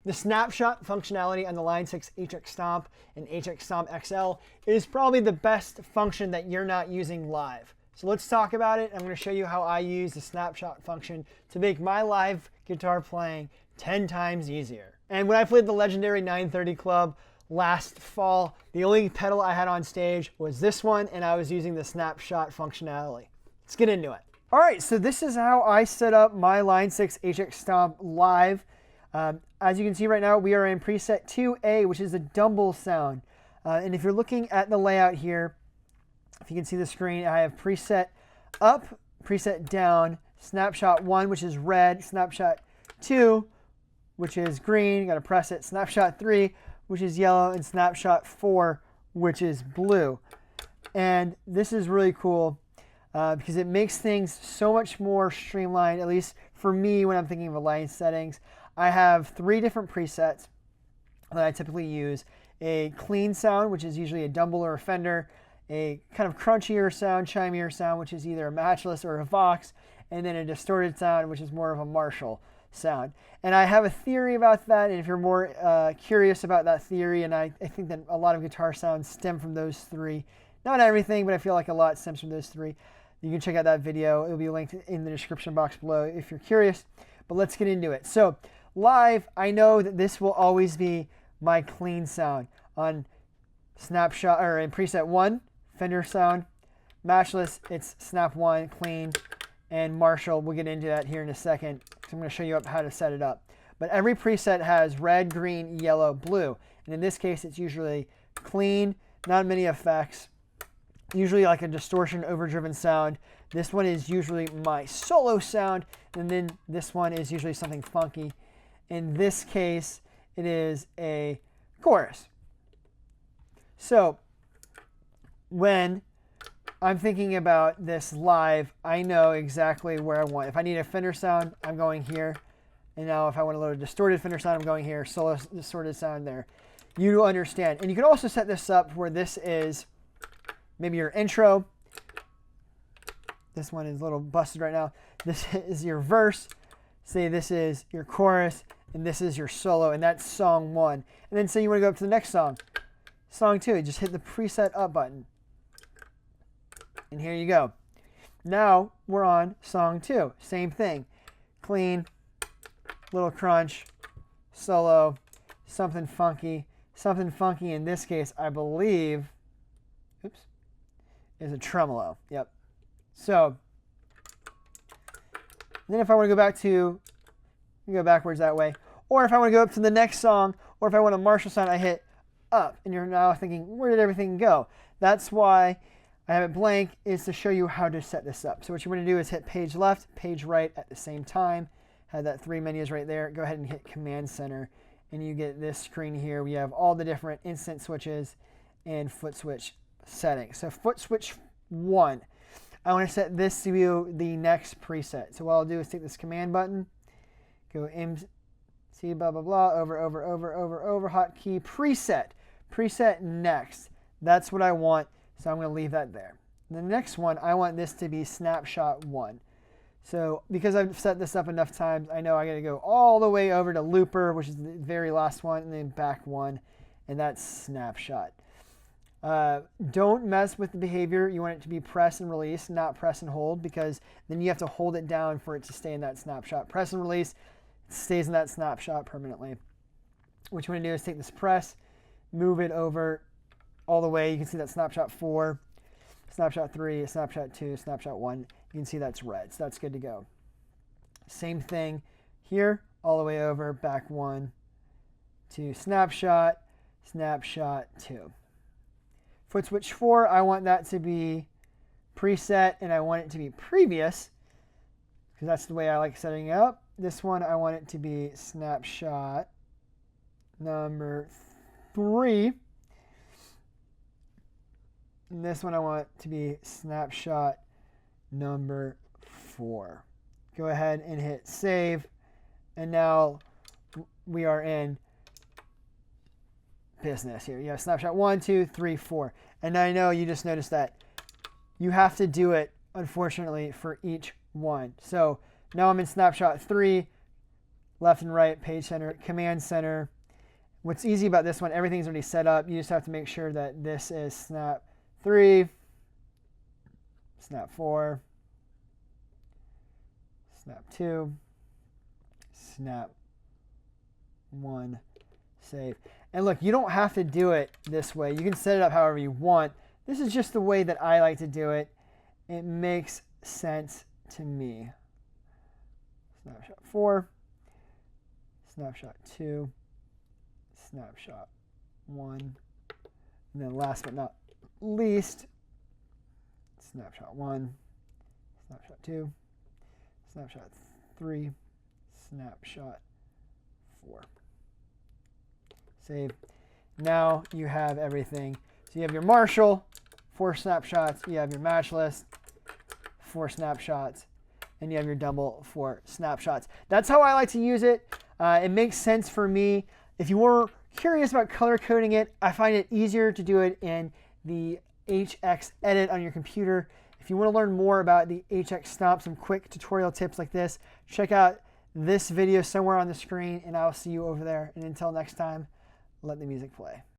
The snapshot functionality on the Line 6 HX Stomp and HX Stomp XL is probably the best function that you're not using live. So let's talk about it. I'm going to show you how I use the snapshot function to make my live guitar playing 10 times easier. And when I played the legendary 930 Club last fall, the only pedal I had on stage was this one, and I was using the snapshot functionality. Let's get into it. All right, so this is how I set up my Line 6 HX Stomp live. As you can see right now, we are in preset 2A, which is a dumble sound. And if you're looking at the layout here, if you can see the screen, I have preset up, preset down, snapshot 1, which is red, snapshot 2, which is green, you gotta press it, snapshot 3, which is yellow, and snapshot 4, which is blue. And this is really cool because it makes things so much more streamlined, at least for me when I'm thinking of line settings. I have 3 different presets that I typically use. A clean sound, which is usually a dumble or a Fender, a kind of crunchier sound, chimier sound, which is either a matchless or a Vox, and then a distorted sound, which is more of a Marshall sound. And I have a theory about that, and if you're more curious about that theory, and I think that a lot of guitar sounds stem from those 3. Not everything, but I feel like a lot stems from those 3. You can check out that video. It'll be linked in the description box below if you're curious. But let's get into it. So live, I know that this will always be my clean sound. On snapshot or in preset 1, Fender sound. Matchless, it's snap 1, clean, and Marshall. We'll get into that here in a second. I'm going to show you how to set it up. But every preset has red, green, yellow, blue. And in this case, it's usually clean, not many effects. Usually like a distortion, overdriven sound. This one is usually my solo sound. And then this one is usually something funky. In this case, it is a chorus. So when I'm thinking about this live, I know exactly where I want. If I need a Fender sound, I'm going here. And now if I want a little distorted Fender sound, I'm going here. Solo distorted sound there. You understand. And you can also set this up where this is maybe your intro. This one is a little busted right now. This is your verse. Say this is your chorus. And this is your solo. And that's song 1. And then say you want to go up to the next song. Song 2, just hit the preset up button. And here you go. Now we're on song 2. Same thing. Clean, little crunch, solo, something funky. Something funky in this case, I believe, is a tremolo. Yep. So then if I want to go back to, go backwards that way. Or if I want to go up to the next song, or if I want a Marshall sound, I hit up. And you're now thinking, where did everything go? That's why I have it blank, is to show you how to set this up. So what you want to do is hit page left, page right at the same time. Have that 3 menus right there. Go ahead and hit Command Center. And you get this screen here. We have all the different instant switches and foot switch settings. So foot switch 1. I want to set this to be the next preset. So what I'll do is take this command button, go MC, blah, blah, blah, over, hotkey, preset. Preset next. That's what I want. So I'm going to leave that there. The next one, I want this to be snapshot 1. So because I've set this up enough times, I know I got to go all the way over to looper, which is the very last one, and then back 1, and that's snapshot. Don't mess with the behavior. You want it to be press and release, not press and hold, because then you have to hold it down for it to stay in that snapshot. Press and release, it stays in that snapshot permanently. What you want to do is take this press, move it over all the way. You can see that snapshot 4, snapshot 3, snapshot 2, snapshot 1. You can see that's red, so that's good to go. Same thing here, all the way over, back 1 to snapshot, snapshot 2. Foot switch 4, I want that to be preset, and I want it to be previous, because that's the way I like setting it up. This one, I want it to be snapshot number 3. And this one I want to be snapshot number 4. Go ahead and hit save. And now we are in business here. You have snapshot 1, 2, 3, 4. And I know you just noticed that you have to do it, unfortunately, for each one. So now I'm in snapshot 3. left and right, page center, command center. What's easy about this one, everything's already set up. You just have to make sure that this is snap 3, snap 4, snap 2, snap 1, save. And look, you don't have to do it this way. You can set it up however you want. This is just the way that I like to do it. It makes sense to me. Snapshot 4, snapshot 2, snapshot 1, and then last but not least, snapshot 1, snapshot 2, snapshot 3, snapshot 4. Save. Now you have everything. So you have your Marshall, 4 snapshots. You have your match list, 4 snapshots. And you have your double 4 snapshots. That's how I like to use it. It makes sense for me. If you were curious about color coding it, I find it easier to do it in the HX edit on your computer. If you want to learn more about the HX Stomp, some quick tutorial tips like this, check out this video somewhere on the screen, and I'll see you over there. And until next time, let the music play.